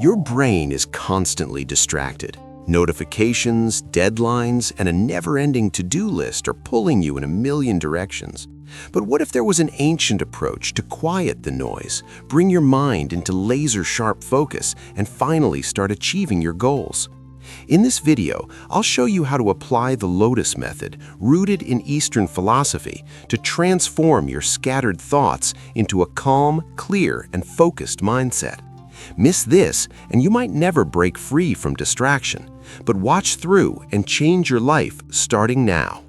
Your brain is constantly distracted. Notifications, deadlines, and a never-ending to-do list are pulling you in a million directions. But what if there was an ancient approach to quiet the noise, bring your mind into laser-sharp focus, and finally start achieving your goals? In this video, I'll show you how to apply the Lotus Method, rooted in Eastern philosophy, to transform your scattered thoughts into a calm, clear, and focused mindset. Miss this, and you might never break free from distraction. But watch through and change your life starting now.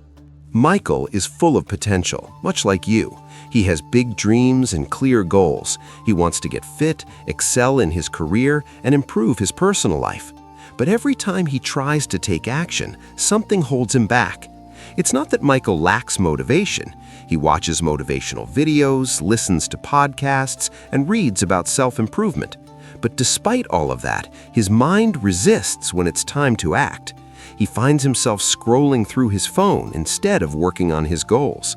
Michael is full of potential, much like you. He has big dreams and clear goals. He wants to get fit, excel in his career, and improve his personal life. But every time he tries to take action, something holds him back. It's not that Michael lacks motivation. He watches motivational videos, listens to podcasts, and reads about self-improvement. But despite all of that, his mind resists when it's time to act. He finds himself scrolling through his phone instead of working on his goals.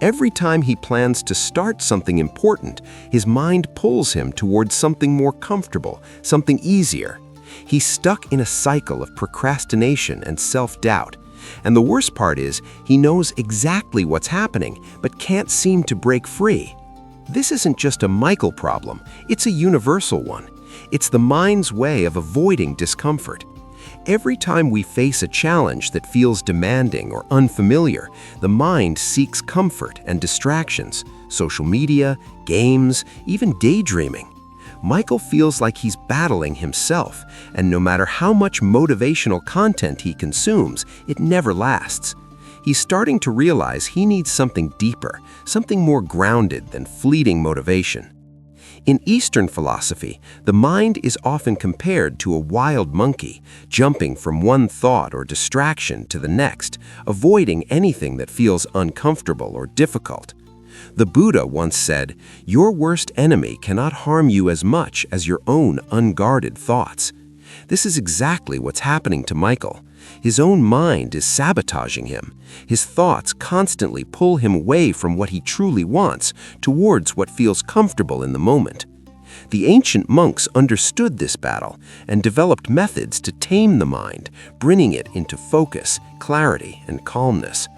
Every time he plans to start something important, his mind pulls him towards something more comfortable, something easier. He's stuck in a cycle of procrastination and self-doubt. And the worst part is, he knows exactly what's happening, but can't seem to break free. This isn't just a Michael problem, it's a universal one. It's the mind's way of avoiding discomfort. Every time we face a challenge that feels demanding or unfamiliar, the mind seeks comfort and distractions, social media, games, even daydreaming. Michael feels like he's battling himself, and no matter how much motivational content he consumes, it never lasts. He's starting to realize he needs something deeper, something more grounded than fleeting motivation. In Eastern philosophy, the mind is often compared to a wild monkey, jumping from one thought or distraction to the next, avoiding anything that feels uncomfortable or difficult. The Buddha once said, "Your worst enemy cannot harm you as much as your own unguarded thoughts." This is exactly what's happening to Michael. His own mind is sabotaging him. His thoughts constantly pull him away from what he truly wants, towards what feels comfortable in the moment. The ancient monks understood this battle and developed methods to tame the mind, bringing it into focus, clarity, and calmness.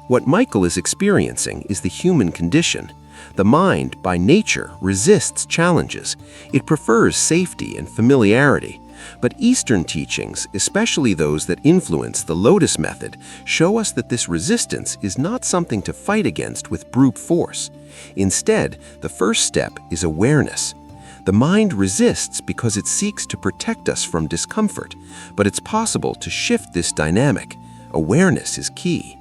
What Michael is experiencing is the human condition. The mind, by nature, resists challenges. It prefers safety and familiarity. But Eastern teachings, especially those that influence the Lotus Method, show us that this resistance is not something to fight against with brute force. Instead, the first step is awareness. The mind resists because it seeks to protect us from discomfort, but it's possible to shift this dynamic. Awareness is key.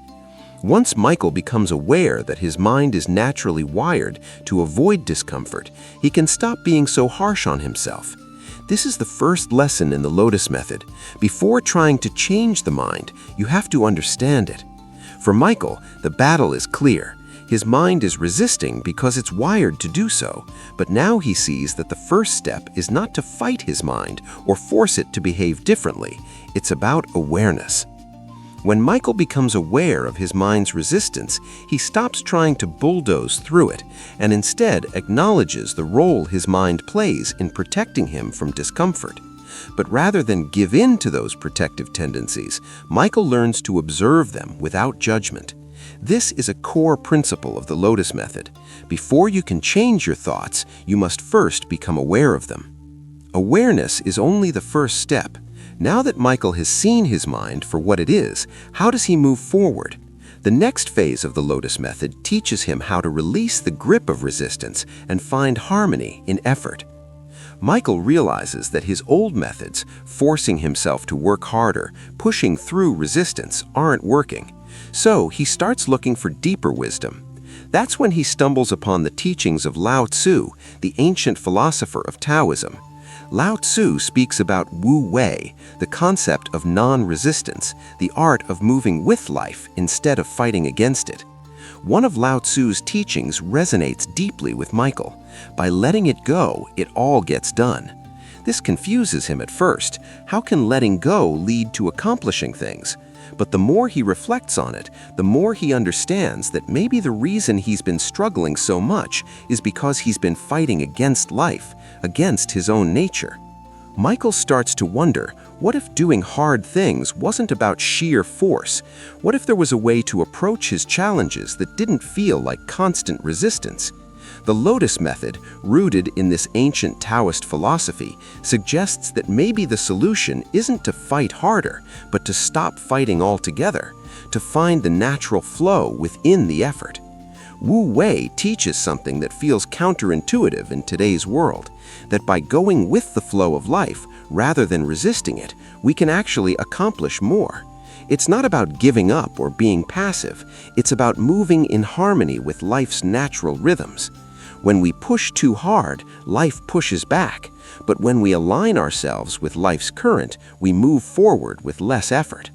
Once Michael becomes aware that his mind is naturally wired to avoid discomfort, he can stop being so harsh on himself. This is the first lesson in the Lotus Method. Before trying to change the mind, you have to understand it. For Michael, the battle is clear. His mind is resisting because it's wired to do so, but now he sees that the first step is not to fight his mind or force it to behave differently. It's about awareness. When Michael becomes aware of his mind's resistance, he stops trying to bulldoze through it and instead acknowledges the role his mind plays in protecting him from discomfort. But rather than give in to those protective tendencies, Michael learns to observe them without judgment. This is a core principle of the Lotus Method. Before you can change your thoughts, you must first become aware of them. Awareness is only the first step. Now that Michael has seen his mind for what it is, how does he move forward? The next phase of the Lotus Method teaches him how to release the grip of resistance and find harmony in effort. Michael realizes that his old methods, forcing himself to work harder, pushing through resistance, aren't working. So he starts looking for deeper wisdom. That's when he stumbles upon the teachings of Lao Tzu, the ancient philosopher of Taoism. Lao Tzu speaks about Wu Wei, the concept of non-resistance, the art of moving with life instead of fighting against it. One of Lao Tzu's teachings resonates deeply with Michael. By letting it go, it all gets done. This confuses him at first. How can letting go lead to accomplishing things? But the more he reflects on it, the more he understands that maybe the reason he's been struggling so much is because he's been fighting against life, against his own nature. Michael starts to wonder, what if doing hard things wasn't about sheer force? What if there was a way to approach his challenges that didn't feel like constant resistance? The Lotus Method, rooted in this ancient Taoist philosophy, suggests that maybe the solution isn't to fight harder, but to stop fighting altogether, to find the natural flow within the effort. Wu Wei teaches something that feels counterintuitive in today's world, that by going with the flow of life rather than resisting it, we can actually accomplish more. It's not about giving up or being passive, it's about moving in harmony with life's natural rhythms. When we push too hard, life pushes back, but when we align ourselves with life's current, we move forward with less effort.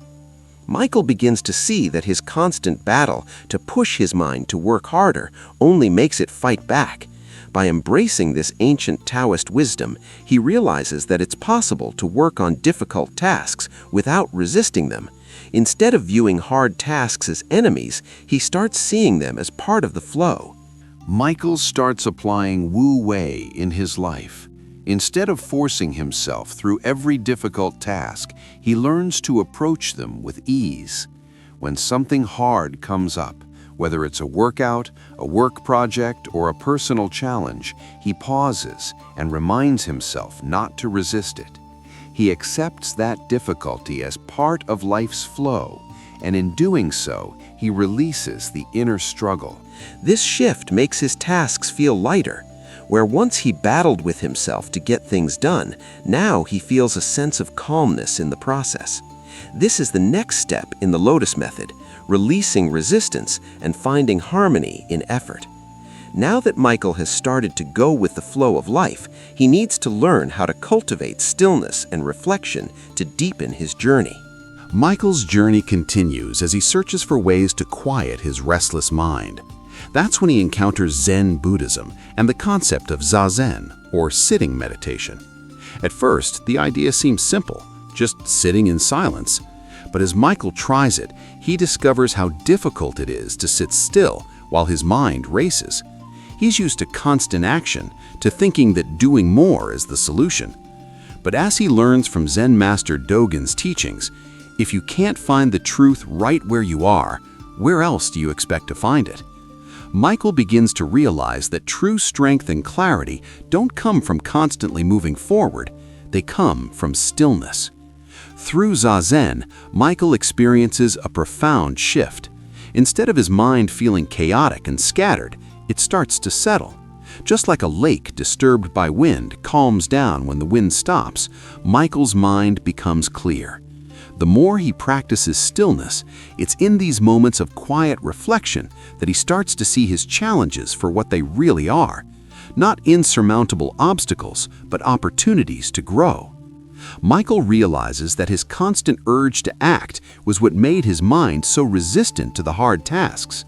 Michael begins to see that his constant battle to push his mind to work harder only makes it fight back. By embracing this ancient Taoist wisdom, he realizes that it's possible to work on difficult tasks without resisting them. Instead of viewing hard tasks as enemies, he starts seeing them as part of the flow. Michael starts applying Wu Wei in his life. Instead of forcing himself through every difficult task, he learns to approach them with ease. When something hard comes up, whether it's a workout, a work project, or a personal challenge, he pauses and reminds himself not to resist it. He accepts that difficulty as part of life's flow, and in doing so, he releases the inner struggle. This shift makes his tasks feel lighter. Where once he battled with himself to get things done, now he feels a sense of calmness in the process. This is the next step in the Lotus Method, releasing resistance and finding harmony in effort. Now that Michael has started to go with the flow of life, he needs to learn how to cultivate stillness and reflection to deepen his journey. Michael's journey continues as he searches for ways to quiet his restless mind. That's when he encounters Zen Buddhism and the concept of Zazen, or sitting meditation. At first, the idea seems simple, just sitting in silence. But as Michael tries it, he discovers how difficult it is to sit still while his mind races. He's used to constant action, to thinking that doing more is the solution. But as he learns from Zen Master Dogen's teachings, if you can't find the truth right where you are, where else do you expect to find it? Michael begins to realize that true strength and clarity don't come from constantly moving forward, they come from stillness. Through Zazen, Michael experiences a profound shift. Instead of his mind feeling chaotic and scattered, it starts to settle. Just like a lake disturbed by wind calms down when the wind stops, Michael's mind becomes clear. The more he practices stillness, it's in these moments of quiet reflection that he starts to see his challenges for what they really are. Not insurmountable obstacles, but opportunities to grow. Michael realizes that his constant urge to act was what made his mind so resistant to the hard tasks.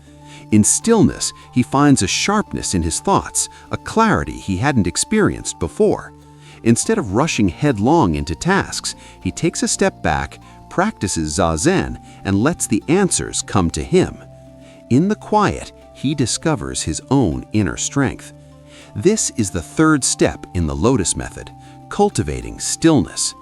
In stillness, he finds a sharpness in his thoughts, a clarity he hadn't experienced before. Instead of rushing headlong into tasks, he takes a step back, practices Zazen, and lets the answers come to him. In the quiet, he discovers his own inner strength. This is the third step in the Lotus Method, cultivating stillness.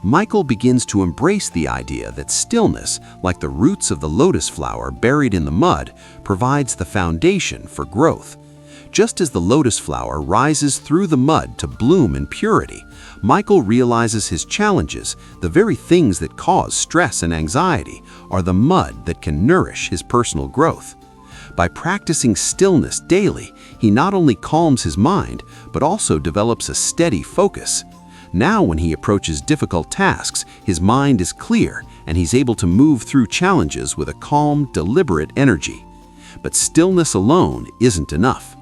Michael begins to embrace the idea that stillness, like the roots of the lotus flower buried in the mud, provides the foundation for growth. Just as the lotus flower rises through the mud to bloom in purity, Michael realizes his challenges, the very things that cause stress and anxiety, are the mud that can nourish his personal growth. By practicing stillness daily, he not only calms his mind, but also develops a steady focus. Now when he approaches difficult tasks, his mind is clear and he's able to move through challenges with a calm, deliberate energy. But stillness alone isn't enough.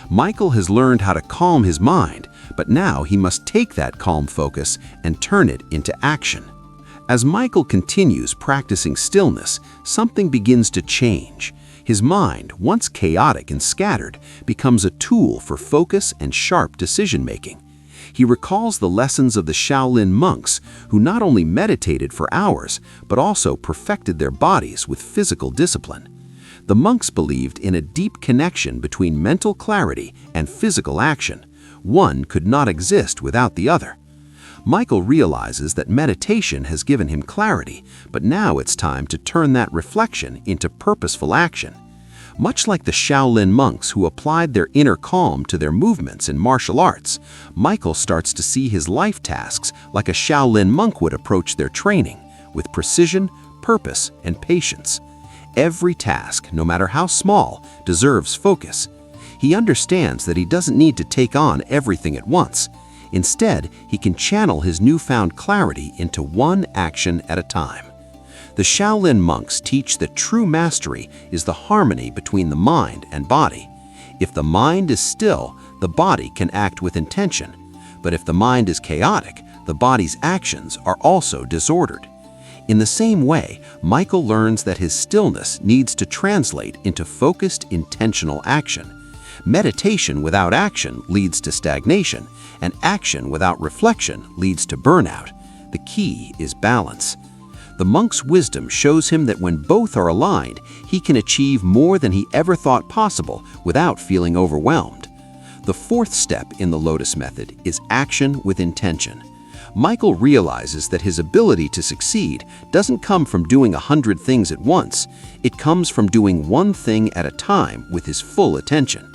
Michael has learned how to calm his mind, but now he must take that calm focus and turn it into action. As Michael continues practicing stillness, something begins to change. His mind, once chaotic and scattered, becomes a tool for focus and sharp decision-making. He recalls the lessons of the Shaolin monks, who not only meditated for hours, but also perfected their bodies with physical discipline. The monks believed in a deep connection between mental clarity and physical action. One could not exist without the other. Michael realizes that meditation has given him clarity, but now it's time to turn that reflection into purposeful action. Much like the Shaolin monks who applied their inner calm to their movements in martial arts, Michael starts to see his life tasks like a Shaolin monk would approach their training, with precision, purpose, and patience. Every task, no matter how small, deserves focus. He understands that he doesn't need to take on everything at once. Instead, he can channel his newfound clarity into one action at a time. The Shaolin monks teach that true mastery is the harmony between the mind and body. If the mind is still, the body can act with intention. But if the mind is chaotic, the body's actions are also disordered. In the same way, Michael learns that his stillness needs to translate into focused, intentional action. Meditation without action leads to stagnation, and action without reflection leads to burnout. The key is balance. The monk's wisdom shows him that when both are aligned, he can achieve more than he ever thought possible without feeling overwhelmed. The fourth step in the Lotus Method is action with intention. Michael realizes that his ability to succeed doesn't come from doing 100 things at once. It comes from doing one thing at a time with his full attention.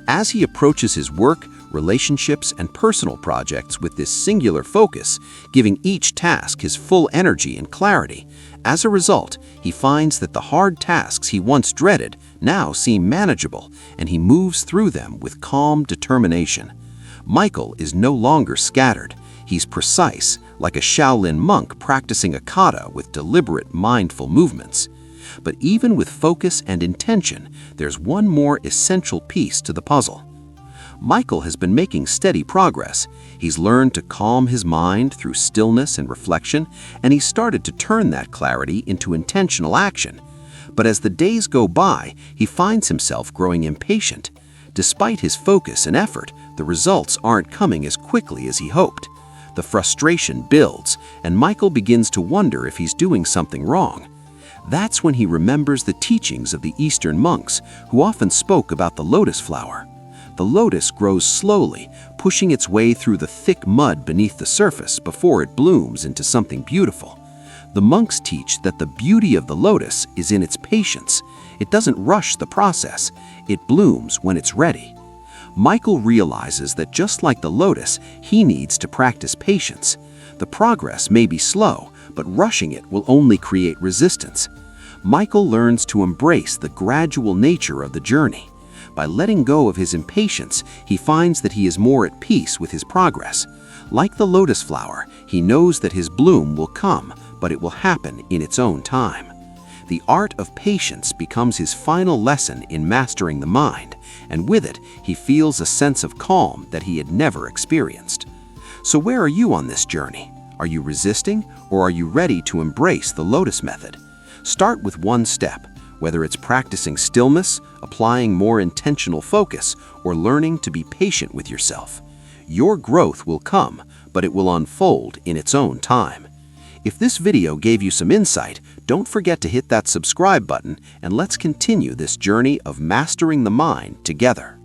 As he approaches his work, relationships, and personal projects with this singular focus, giving each task his full energy and clarity, as a result, he finds that the hard tasks he once dreaded now seem manageable, and he moves through them with calm determination. Michael is no longer scattered. He's precise, like a Shaolin monk practicing a kata with deliberate, mindful movements. But even with focus and intention, there's one more essential piece to the puzzle. Michael has been making steady progress. He's learned to calm his mind through stillness and reflection, and he's started to turn that clarity into intentional action. But as the days go by, he finds himself growing impatient. Despite his focus and effort, the results aren't coming as quickly as he hoped. The frustration builds, and Michael begins to wonder if he's doing something wrong. That's when he remembers the teachings of the Eastern monks, who often spoke about the lotus flower. The lotus grows slowly, pushing its way through the thick mud beneath the surface before it blooms into something beautiful. The monks teach that the beauty of the lotus is in its patience. It doesn't rush the process. It blooms when it's ready. Michael realizes that just like the lotus, he needs to practice patience. The progress may be slow, but rushing it will only create resistance. Michael learns to embrace the gradual nature of the journey. By letting go of his impatience, he finds that he is more at peace with his progress. Like the lotus flower, he knows that his bloom will come, but it will happen in its own time. The art of patience becomes his final lesson in mastering the mind, and with it, he feels a sense of calm that he had never experienced. So where are you on this journey? Are you resisting, or are you ready to embrace the Lotus Method? Start with one step, whether it's practicing stillness, applying more intentional focus, or learning to be patient with yourself. Your growth will come, but it will unfold in its own time. If this video gave you some insight, don't forget to hit that subscribe button, and let's continue this journey of mastering the mind together.